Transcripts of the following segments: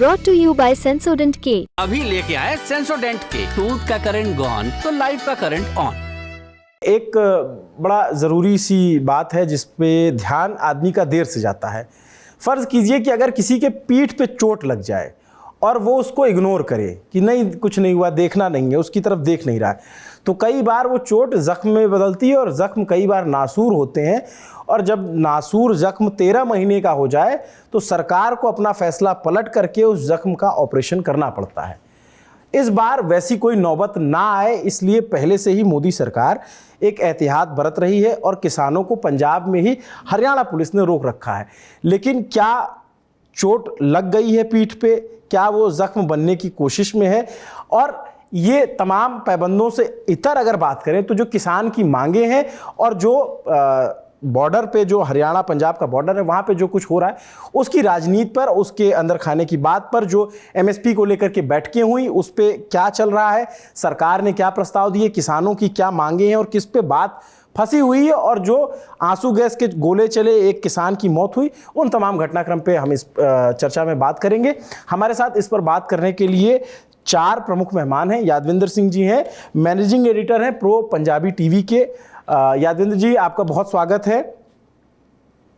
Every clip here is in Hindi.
brought to you by Sensodyne K। अभी लेके आए सेंसोडेंट के, टूथ का करंट गॉन तो लाइफ का करंट ऑन। एक बड़ा ज़रूरी सी बात है जिस पे ध्यान आदमी का देर से जाता है। फ़र्ज़ कीजिए कि अगर किसी के पीठ पे चोट लग जाए और वो उसको इग्नोर करे कि नहीं कुछ नहीं हुआ, देखना नहीं है, उसकी तरफ देख नहीं रहा है, तो कई बार वो चोट ज़ख्म में बदलती है और ज़ख्म कई बार नासूर होते हैं। और जब नासूर ज़ख्म 13 महीने का हो जाए तो सरकार को अपना फ़ैसला पलट करके उस ज़ख्म का ऑपरेशन करना पड़ता है। इस बार वैसी कोई नौबत ना आए, इसलिए पहले से ही मोदी सरकार एक एहतियात बरत रही है और किसानों को पंजाब में ही हरियाणा पुलिस ने रोक रखा है। लेकिन क्या चोट लग गई है पीठ पे, क्या वो जख्म बनने की कोशिश में है? और ये तमाम पैबंदों से इतर अगर बात करें तो जो किसान की मांगे हैं और जो बॉर्डर पे, जो हरियाणा पंजाब का बॉर्डर है, वहाँ पे जो कुछ हो रहा है उसकी राजनीति पर, उसके अंदर खाने की बात पर, जो एमएसपी को लेकर के बैठकें हुई उस पे क्या चल रहा है, सरकार ने क्या प्रस्ताव दिए, किसानों की क्या मांगे हैं और किस पे बात फंसी हुई है, और जो आंसू गैस के गोले चले, एक किसान की मौत हुई, उन तमाम घटनाक्रम पे हम इस चर्चा में बात करेंगे। हमारे साथ इस पर बात करने के लिए 4 प्रमुख मेहमान हैं। यादविंदर सिंह जी हैं, मैनेजिंग एडिटर हैं प्रो पंजाबी टीवी के। यादविंदर जी, आपका बहुत स्वागत है।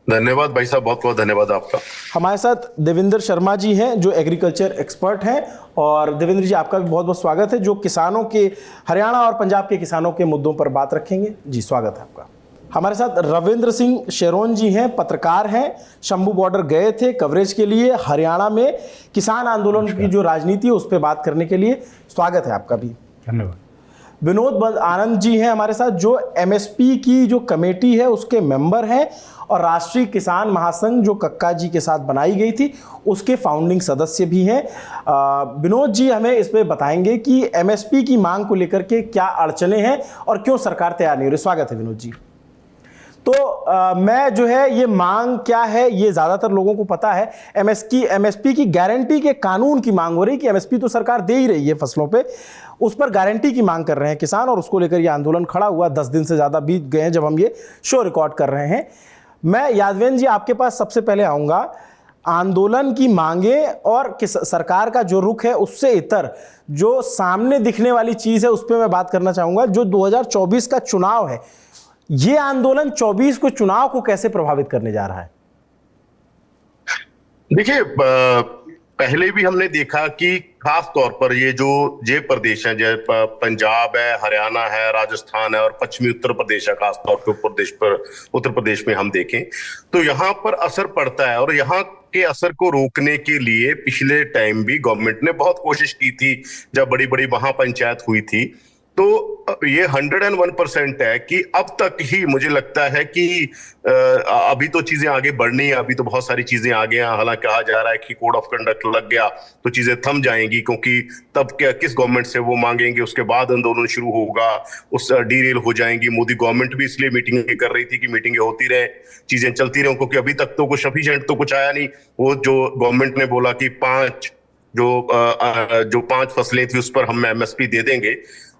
धन्यवाद भाई साहब, बहुत बहुत धन्यवाद आपका। हमारे साथ देवेंद्र शर्मा जी हैं जो एग्रीकल्चर एक्सपर्ट हैं, और देवेंद्र जी आपका भी बहुत बहुत स्वागत है, जो किसानों के, हरियाणा और पंजाब के किसानों के मुद्दों पर बात रखेंगे। जी स्वागत है आपका। हमारे साथ रविंद्र सिंह शेरोन जी हैं, पत्रकार हैं, शंभू बॉर्डर गए थे कवरेज के लिए, हरियाणा में किसान आंदोलन की जो राजनीति है उस पर बात करने के लिए। स्वागत है आपका भी। धन्यवाद। विनोद आनंद जी हैं हमारे साथ, जो एमएसपी की जो कमेटी है उसके मेंबर हैं और राष्ट्रीय किसान महासंघ जो कक्का जी के साथ बनाई गई थी उसके फाउंडिंग सदस्य भी हैं। विनोद जी हमें इस पे बताएंगे कि एमएसपी की मांग को लेकर के क्या अड़चने हैं और क्यों सरकार तैयार नहीं हो रही। स्वागत है विनोद जी। तो मैं जो है, ये मांग क्या है ये ज़्यादातर लोगों को पता है। एमएसपी की गारंटी के कानून की मांग हो रही कि एमएसपी तो सरकार दे ही रही है फसलों पे, उस पर गारंटी की मांग कर रहे हैं किसान, और उसको लेकर ये आंदोलन खड़ा हुआ। 10 दिन से ज़्यादा बीत गए हैं जब हम ये शो रिकॉर्ड कर रहे हैं। मैं यादवेंद्र जी आपके पास सबसे पहले आऊँगा। आंदोलन की मांगे और सरकार का जो रुख है उससे इतर जो सामने दिखने वाली चीज़ है उस पर मैं बात करना चाहूँगा। जो 2024 का चुनाव है, ये आंदोलन 24 को चुनाव को कैसे प्रभावित करने जा रहा है? देखिए, पहले भी हमने देखा कि खास तौर पर ये प्रदेश हैं, जैसे पंजाब है, हरियाणा है, राजस्थान है और पश्चिमी उत्तर प्रदेश है, खास तौर पर उत्तर प्रदेश में हम देखें तो यहाँ पर असर पड़ता है। और यहाँ के असर को रोकने के लिए पिछले टाइम भी गवर्नमेंट ने बहुत कोशिश की थी, जब बड़ी बड़ी महापंचायत हुई थी। तो ये 101% है कि अब तक ही मुझे लगता है कि अभी तो चीजें आगे बढ़नी है, अभी तो बहुत सारी चीजें आगे हैं। हालांकि कहा जा रहा है कि कोड ऑफ कंडक्ट लग गया तो चीजें थम जाएंगी, क्योंकि तब क्या किस गवर्नमेंट से वो मांगेंगे, उसके बाद आंदोलन शुरू होगा, उस डीरेल हो जाएंगी। मोदी गवर्नमेंट भी इसलिए मीटिंगें कर रही थी कि मीटिंगें होती रहे, चीजें चलती रहे, क्योंकि अभी तक तो कुछ सफिशिएंट तो कुछ आया नहीं। वो जो गवर्नमेंट ने बोला कि 5 फसलें थी उस पर हम एमएसपी दे देंगे,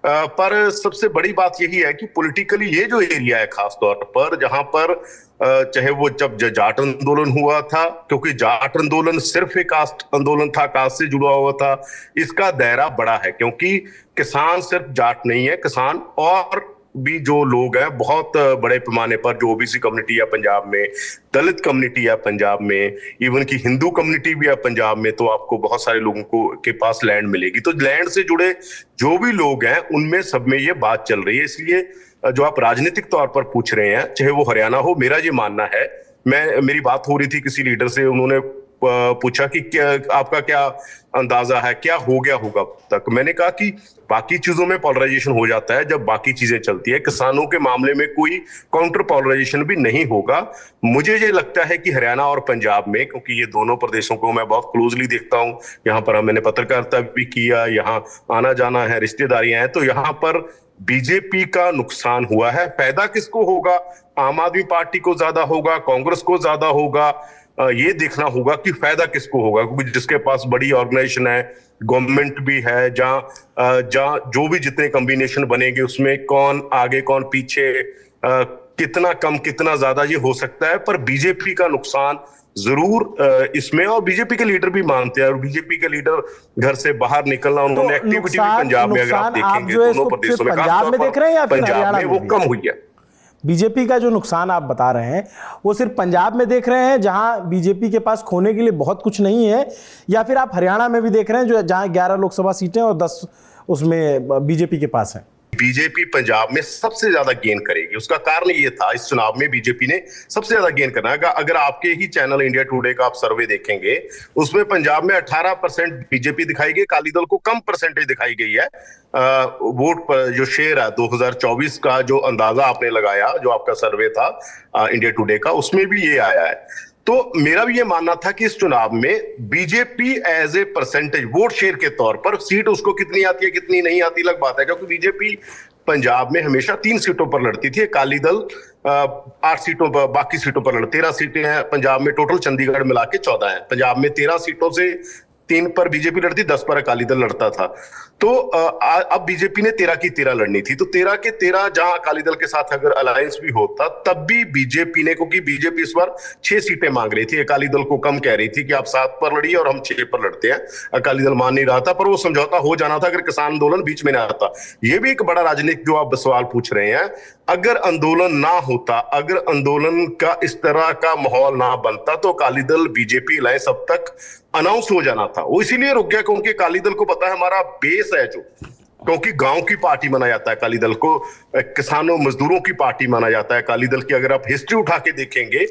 पर सबसे बड़ी बात यही है कि पॉलिटिकली ये जो एरिया है खास तौर पर, जहां पर चाहे वो जब जाट आंदोलन हुआ था, क्योंकि जाट आंदोलन सिर्फ एक कास्ट आंदोलन था, कास्ट से जुड़ा हुआ था, इसका दायरा बड़ा है, क्योंकि किसान सिर्फ जाट नहीं है, किसान और भी जो लोग हैं बहुत बड़े पैमाने पर, जो ओबीसी कम्युनिटी है पंजाब में, दलित कम्युनिटी है पंजाब में, इवन की हिंदू कम्युनिटी भी है पंजाब में, तो आपको बहुत सारे लोगों को के पास लैंड मिलेगी। तो लैंड से जुड़े जो भी लोग हैं उनमें सब में ये बात चल रही है। इसलिए जो आप राजनीतिक तौर पर पूछ रहे हैं, चाहे वो हरियाणा हो, मेरा ये मानना है, मेरी बात हो रही थी किसी लीडर से, उन्होंने पूछा कि क्या आपका क्या अंदाजा है, क्या हो गया होगा तक। मैंने कहा कि बाकी चीजों में पोलराइजेशन हो जाता है जब बाकी चीजें चलती है, किसानों के मामले में कोई काउंटर पोलराइजेशन भी नहीं होगा। मुझे ये लगता है कि हरियाणा और पंजाब में, क्योंकि ये दोनों प्रदेशों को मैं बहुत क्लोजली देखता हूं, यहाँ पर मैंने पत्रकारिता भी किया, यहाँ आना जाना है, रिश्तेदारियां हैं, तो यहाँ पर बीजेपी का नुकसान हुआ है। फायदा किसको होगा? आम आदमी पार्टी को ज्यादा होगा, कांग्रेस को ज्यादा होगा? ये देखना होगा कि फायदा किसको होगा, क्योंकि जिसके पास बड़ी ऑर्गेनाइजेशन है, गवर्नमेंट भी है, जहां जो भी जितने कॉम्बिनेशन बनेंगे उसमें कौन आगे कौन पीछे, कितना कम कितना ज्यादा ये हो सकता है, पर बीजेपी का नुकसान जरूर इसमें, और बीजेपी के लीडर भी मानते हैं, और बीजेपी के लीडर घर से बाहर निकलना, उन्होंने एक्टिविटी भी पंजाब में अगर आप देखेंगे दोनों प्रदेशों में, पंजाब में देख रहे हैं या फिर पंजाब में वो कम हुई है। बीजेपी का जो नुकसान आप बता रहे हैं वो सिर्फ पंजाब में देख रहे हैं जहां बीजेपी के पास खोने के लिए बहुत कुछ नहीं है, या फिर आप हरियाणा में भी देख रहे हैं जो जहां 11 लोकसभा सीटें और 10 उसमें बीजेपी के पास हैं? बीजेपी पंजाब में सबसे ज्यादा गेन करेगी। उसका कारण ये था, इस चुनाव में बीजेपी ने सबसे ज्यादा गेन करना है। अगर आपके ही चैनल इंडिया टुडे का आप सर्वे देखेंगे, उसमें पंजाब में 18% बीजेपी दिखाई गई, अकाली दल को कम परसेंटेज दिखाई गई है। वोट पर जो शेयर है 2024 का जो अंदाजा आपने लगाया, जो आपका सर्वे था इंडिया टुडे का, उसमें भी ये आया है। तो मेरा भी ये मानना था कि इस चुनाव में BJP as a percentage vote share के तौर पर, सीट उसको कितनी आती है कितनी नहीं आती अलग बात है, क्योंकि बीजेपी पंजाब में हमेशा 3 सीटों पर लड़ती थी, अकाली दल 8 सीटों पर, बाकी सीटों पर 13 सीटें हैं पंजाब में टोटल, चंडीगढ़ मिला के 14 है। पंजाब में 13 सीटों से 3 पर बीजेपी लड़ती, 10 पर अकाली दल लड़ता था। तो अब बीजेपी ने 13 की 13 लड़नी थी, तो 13 के 13 जहां अकाली दल के साथ अगर अलायंस भी होता तब भी बीजेपी ने, क्योंकि बीजेपी इस बार 6 सीटें मांग रही थी, अकाली दल को कम कह रही थी कि आप 7 पर लड़िए और हम 6 पर लड़ते हैं, अकाली दल मान नहीं रहा था, पर वो समझौता हो जाना था अगर किसान आंदोलन बीच में ना आता। ये भी एक बड़ा राजनीतिक जो आप सवाल पूछ रहे हैं, अगर आंदोलन ना होता, अगर आंदोलन का इस तरह का माहौल ना बनता, तो अकाली दल बीजेपी अलायंस अब तक अनाउंस हो जाना था। वो इसीलिए रुक गया क्योंकि अकाली दल को पता है हमारा बेस है जो, क्योंकि गांव की पार्टी माना जाता है अकाली दल को, किसानों मजदूरों की पार्टी माना जाता है अकाली दल की। अगर आप हिस्ट्री उठा के देखेंगे,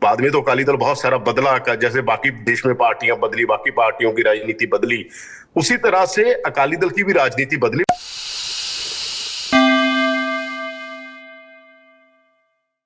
बाद में तो अकाली दल बहुत सारा बदला, जैसे बाकी देश में पार्टियां बदली, बाकी पार्टियों की राजनीति बदली, उसी तरह से अकाली दल की भी राजनीति बदली।